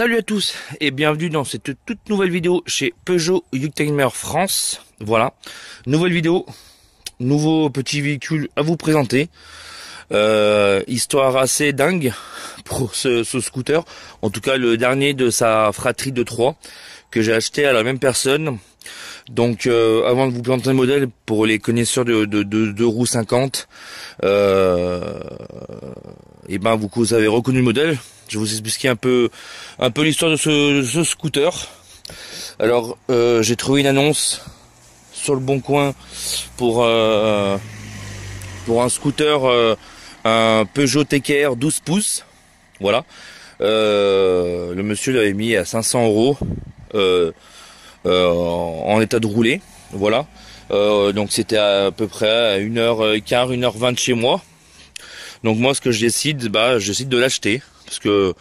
Salut à tous et bienvenue dans cette toute nouvelle vidéo chez Peugeot Youngtimer France. Voilà, nouvelle vidéo, nouveau petit véhicule à vous présenter. Histoire assez dingue pour ce scooter. En tout cas, le dernier de sa fratrie de 3 que j'ai acheté à la même personne. Donc avant de vous présenter le modèle, pour les connaisseurs de roues 50, et ben vous avez reconnu le modèle. Je vais vous expliquer un peu l'histoire de ce scooter. Alors j'ai trouvé une annonce sur le Bon Coin pour un scooter, un Peugeot TKR 12 pouces. Voilà. Le monsieur l'avait mis à 500 €. En état de rouler, voilà. Donc c'était à peu près à 1h15, 1h20 de chez moi. Donc moi ce que je décide de l'acheter. Parce que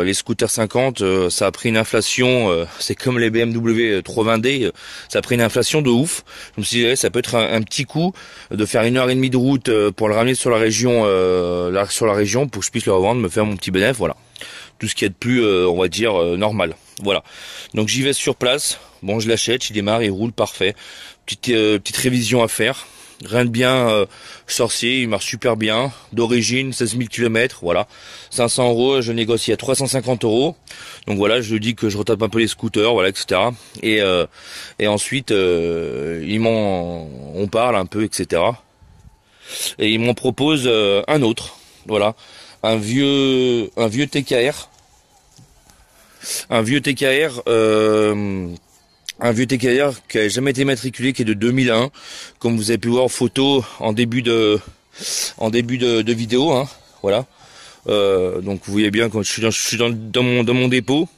les scooters 50, ça a pris une inflation, c'est comme les BMW 320D, ça a pris une inflation de ouf. Je me suis dit, ça peut être un petit coup de faire 1h30 de route pour le ramener sur la région, pour que je puisse le revendre, me faire mon petit bénéfice, voilà. Tout ce qu'il y a de plus, on va dire, normal. Voilà. Donc j'y vais sur place. Bon, je l'achète, il démarre, il roule parfait. Petite révision à faire. Rien de bien sorcier, il marche super bien. D'origine, 16 000 km, voilà. 500 €, je négocie à 350 €. Donc voilà, je lui dis que je retape un peu les scooters, voilà, etc. Et ensuite, on parle un peu, etc. Et il m'en propose un autre, voilà. Un vieux TKR. Un vieux TKR qui a jamais été matriculé, qui est de 2001, comme vous avez pu voir en photo en début de vidéo, hein, voilà. Donc vous voyez bien quand je suis dans mon dépôt.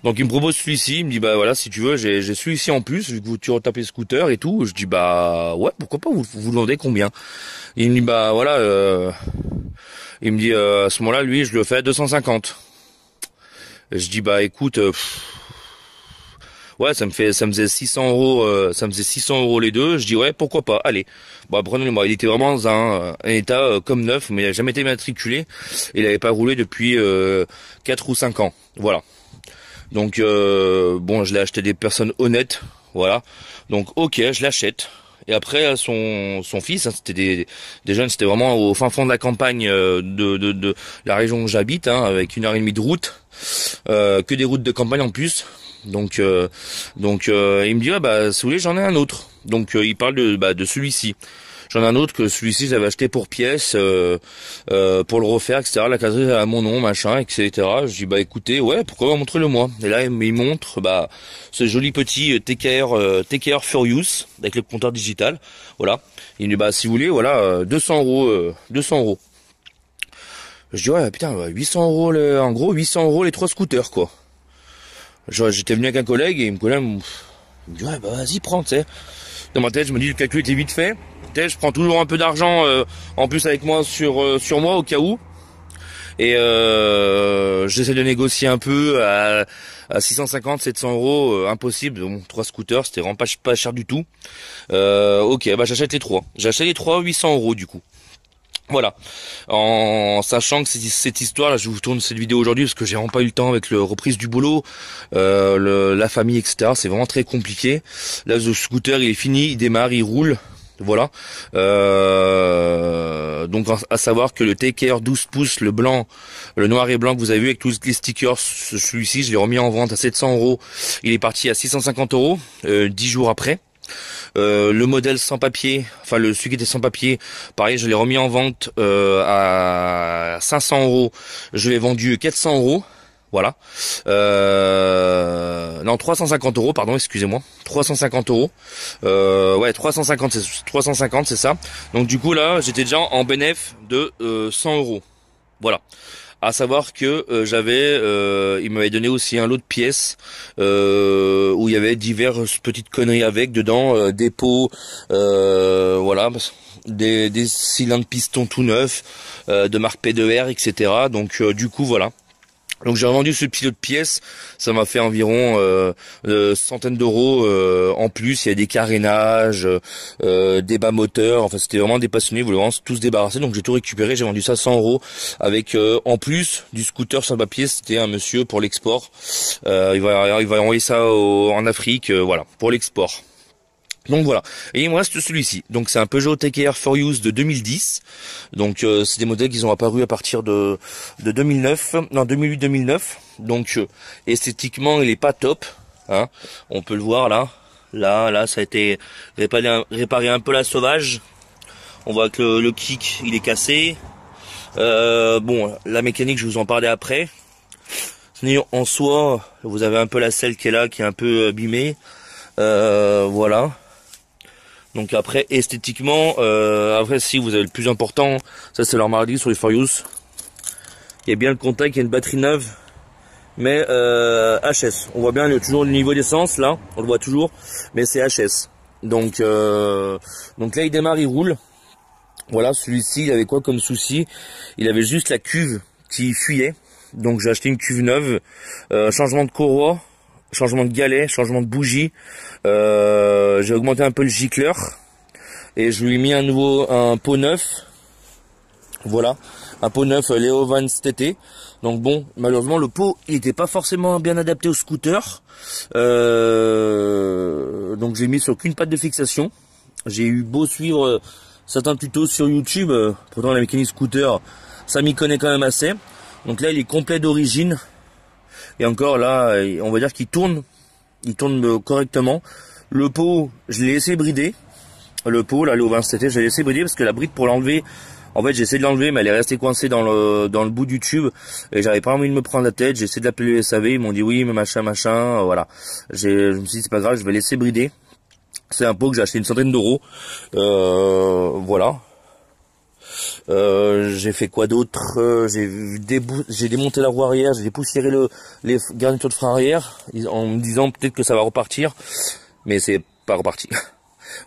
Donc il me propose celui-ci, il me dit bah voilà, si tu veux, j'ai celui-ci en plus, vu que tu retapes les scooters et tout. Je dis bah ouais, pourquoi pas, vous le vendez combien? Il me dit bah voilà, il me dit à ce moment-là, lui je le fais à 250. Je dis bah écoute, ouais, ça me faisait 600 €, ça me faisait 600 € les deux. Je dis ouais, pourquoi pas, allez. Bah prenez-le-moi. Il était vraiment dans un état comme neuf, mais il a jamais été matriculé. Il n'avait pas roulé depuis 4 ou 5 ans. Voilà. Donc bon, je l'ai acheté des personnes honnêtes, voilà. Donc ok, je l'achète. Et après son fils, hein, c'était des jeunes, c'était vraiment au fin fond de la campagne de la région où j'habite, hein, avec 1h30 de route, que des routes de campagne en plus. Donc il me dit bah si vous voulez, j'en ai un autre. Donc il parle de celui-ci. J'en ai un autre que celui-ci j'avais acheté pour pièce, pour le refaire, etc. La caserie à mon nom, machin, etc. Je dis bah écoutez, ouais, pourquoi pas, montrez-le-moi. Et là il montre ce joli petit TKR Furious avec le compteur digital. Voilà. Il me dit bah si vous voulez, voilà, 200 €, 200 €. Je dis ouais putain, 800 € en gros 800 € les 3 scooters quoi. J'étais venu avec un collègue et il me dit ouais bah vas-y prends, tu sais. Dans ma tête je me dis le calcul était vite fait. Je prends toujours un peu d'argent en plus avec moi sur moi au cas où. Et j'essaie de négocier un peu à 650, 700 €, impossible. Bon, 3 scooters, c'était vraiment pas cher du tout. Ok, bah j'achète les 3. J'achète les 3, 800 € du coup. Voilà, en sachant que cette histoire, là, je vous tourne cette vidéo aujourd'hui parce que j'ai vraiment pas eu le temps avec le reprise du boulot, la famille, etc. C'est vraiment très compliqué. Là, le scooter, il est fini, il démarre, il roule. Voilà. Donc à savoir que le TKR 12 pouces, le blanc, le noir et blanc que vous avez vu avec tous les stickers, celui-ci, je l'ai remis en vente à 700 €. Il est parti à 650 €, 10 jours après. Le modèle sans papier, enfin celui qui était sans papier, pareil, je l'ai remis en vente à 500 €. Je l'ai vendu 400 €. Voilà. Non, 350 €, pardon, excusez-moi. 350 €. Ouais, 350, c'est ça. Donc du coup là, j'étais déjà en bénéf de 100 €. Voilà. À savoir que il m'avait donné aussi un lot de pièces où il y avait diverses petites conneries avec dedans, des pots, voilà, des cylindres pistons tout neufs, de marque P2R, etc. Donc du coup voilà. Donc j'ai revendu ce petit lot de pièces, ça m'a fait environ centaines d'euros en plus. Il y a des carénages, des bas moteurs, enfin c'était vraiment des passionnés, ils voulaient vraiment tous se débarrasser, donc j'ai tout récupéré, j'ai vendu ça 100 euros avec en plus du scooter sans papier. C'était un monsieur pour l'export, il va envoyer ça en Afrique, voilà, pour l'export. Donc voilà, et il me reste celui-ci. Donc c'est un Peugeot TKR 4Use de 2010. Donc c'est des modèles qui ont apparu à partir de 2009, non 2008-2009. Donc esthétiquement il est pas top, hein. On peut le voir là, là ça a été réparé un peu la sauvage. On voit que le kick il est cassé. Bon, la mécanique je vous en parlais après. En soi, vous avez un peu la selle qui est là, qui est un peu abîmée. Voilà. Donc après, esthétiquement, après si vous avez le plus important, ça c'est leur mardi sur les 4Use. Il y a bien le contact, il y a une batterie neuve, mais HS. On voit bien toujours le niveau d'essence là, on le voit toujours, mais c'est HS. Donc là il démarre, il roule. Voilà, celui-ci, il avait quoi comme souci? Il avait juste la cuve qui fuyait. Donc j'ai acheté une cuve neuve, changement de courroie, changement de galet, changement de bougie. J'ai augmenté un peu le gicleur et je lui ai mis un pot neuf. Voilà, un pot neuf Leo Vans TT. Donc bon, malheureusement le pot il n'était pas forcément bien adapté au scooter. Donc j'ai mis sur qu'une patte de fixation. J'ai eu beau suivre certains tutos sur YouTube, pourtant la mécanique scooter, ça m'y connaît quand même assez. Donc là il est complet d'origine. Et encore là, on va dire qu'il tourne. Il tourne correctement. Le pot, je l'ai laissé brider. Le pot, là, le 20 TT, je l'ai laissé brider parce que la bride pour l'enlever, en fait, j'ai essayé de l'enlever, mais elle est restée coincée dans le bout du tube. Et j'avais pas envie de me prendre la tête. J'ai essayé d'appeler le SAV. Ils m'ont dit oui, mais machin, voilà. Je me suis dit, c'est pas grave, je vais laisser brider. C'est un pot que j'ai acheté une centaine d'euros. Voilà. J'ai fait quoi d'autre? J'ai démonté la roue arrière, j'ai dépoussiéré les garnitures de frein arrière en me disant peut-être que ça va repartir, mais c'est pas reparti.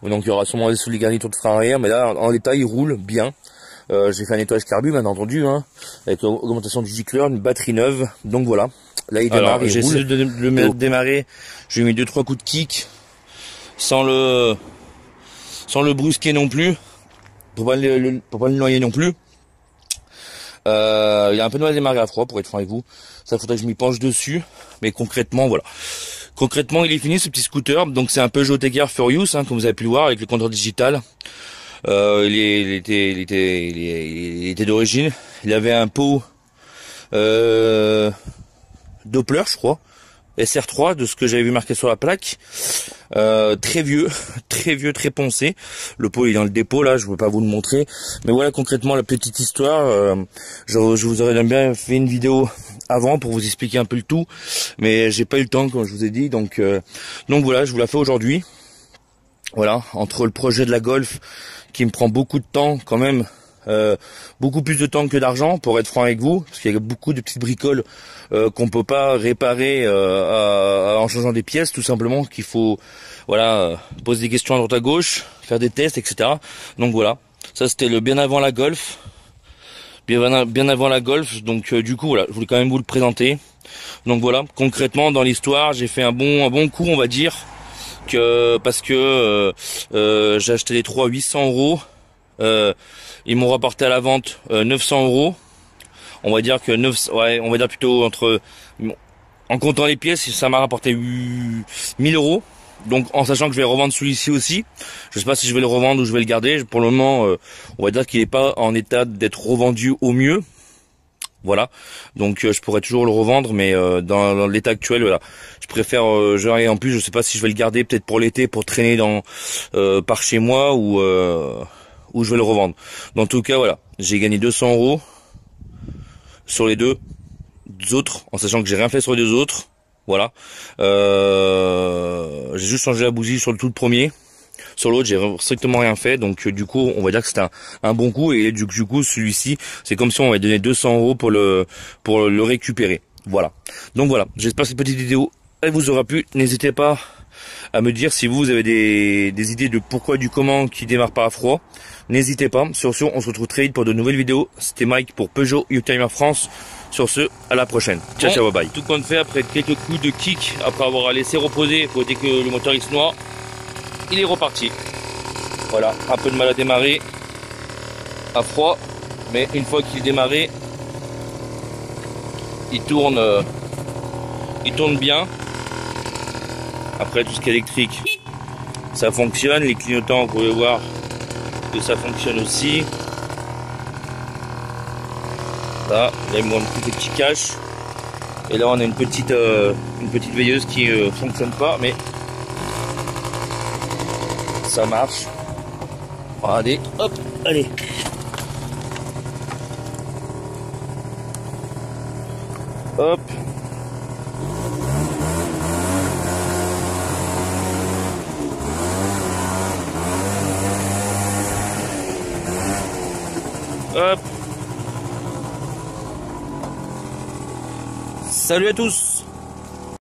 Donc il y aura sûrement des sous les garnitures de frein arrière, mais là en l'état il roule bien. J'ai fait un nettoyage carbu bien entendu, hein, avec l'augmentation du gicleur, une batterie neuve. Donc voilà, là il démarre. J'ai essayé de le démarrer, j'ai mis 2-3 coups de kick sans le brusquer non plus. Pour pas le noyer non plus. Il y a un peu de mal à démarrer à froid pour être franc avec vous. Ça faudrait que je m'y penche dessus. Mais concrètement, voilà. Concrètement, il est fini ce petit scooter. Donc c'est un Peugeot TKR 4Use, hein, comme vous avez pu le voir avec le compteur digital. Il était d'origine. Il avait un pot Doppler, je crois. SR3 de ce que j'avais vu marqué sur la plaque. Très vieux, très poncé. Le pot est dans le dépôt là, je ne peux pas vous le montrer. Mais voilà concrètement la petite histoire. Je vous aurais bien fait une vidéo avant pour vous expliquer un peu le tout. Mais j'ai pas eu le temps comme je vous ai dit. Donc voilà, je vous la fais aujourd'hui. Voilà, entre le projet de la Golf qui me prend beaucoup de temps quand même. Beaucoup plus de temps que d'argent pour être franc avec vous, parce qu'il y a beaucoup de petites bricoles qu'on peut pas réparer en changeant des pièces, tout simplement qu'il faut voilà poser des questions à droite à gauche, faire des tests, etc. Donc voilà, ça c'était le bien avant la Golf, bien avant la Golf. Donc du coup voilà, je voulais quand même vous le présenter. Donc voilà, concrètement dans l'histoire, j'ai fait un bon coup, on va dire, parce que j'ai acheté les 3 800 euros. Ils m'ont rapporté à la vente 900 euros. On va dire que on va dire plutôt en comptant les pièces, ça m'a rapporté 1000 euros. Donc en sachant que je vais revendre celui-ci aussi. Je sais pas si je vais le revendre ou je vais le garder. Pour le moment, on va dire qu'il n'est pas en état d'être revendu au mieux. Voilà. Donc je pourrais toujours le revendre, mais dans l'état actuel, voilà. Je préfère. En plus, je sais pas si je vais le garder peut-être pour l'été, pour traîner par chez moi ou je vais le revendre. Dans tout cas, voilà, j'ai gagné 200 euros sur les deux autres, en sachant que j'ai rien fait sur les deux autres. Voilà, j'ai juste changé la bougie sur le tout premier. Sur l'autre, j'ai strictement rien fait. Donc du coup, on va dire que c'était un bon coup. Et du coup, celui-ci, c'est comme si on m'avait donné 200 euros pour le récupérer. Voilà. Donc voilà, j'espère que cette petite vidéo elle vous aura plu. N'hésitez pas à me dire si vous avez des idées de pourquoi du comment qui démarre pas à froid. N'hésitez pas. Sur ce, on se retrouve très vite pour de nouvelles vidéos. C'était Mike pour Peugeot Youngtimer France. Sur ce, à la prochaine. Ciao, bon, ciao, bye bye. Tout compte fait, après quelques coups de kick, après avoir laissé reposer pour éviter que le moteur il se noie, il est reparti. Voilà, un peu de mal à démarrer à froid, mais une fois qu'il est démarré, il tourne bien. Après, tout ce qui est électrique, ça fonctionne. Les clignotants, vous pouvez voir que ça fonctionne aussi. Là, il me montre des petits caches. Et là, on a une petite veilleuse qui fonctionne pas, mais ça marche. Regardez, hop, allez. Hop. Hop. Salut à tous.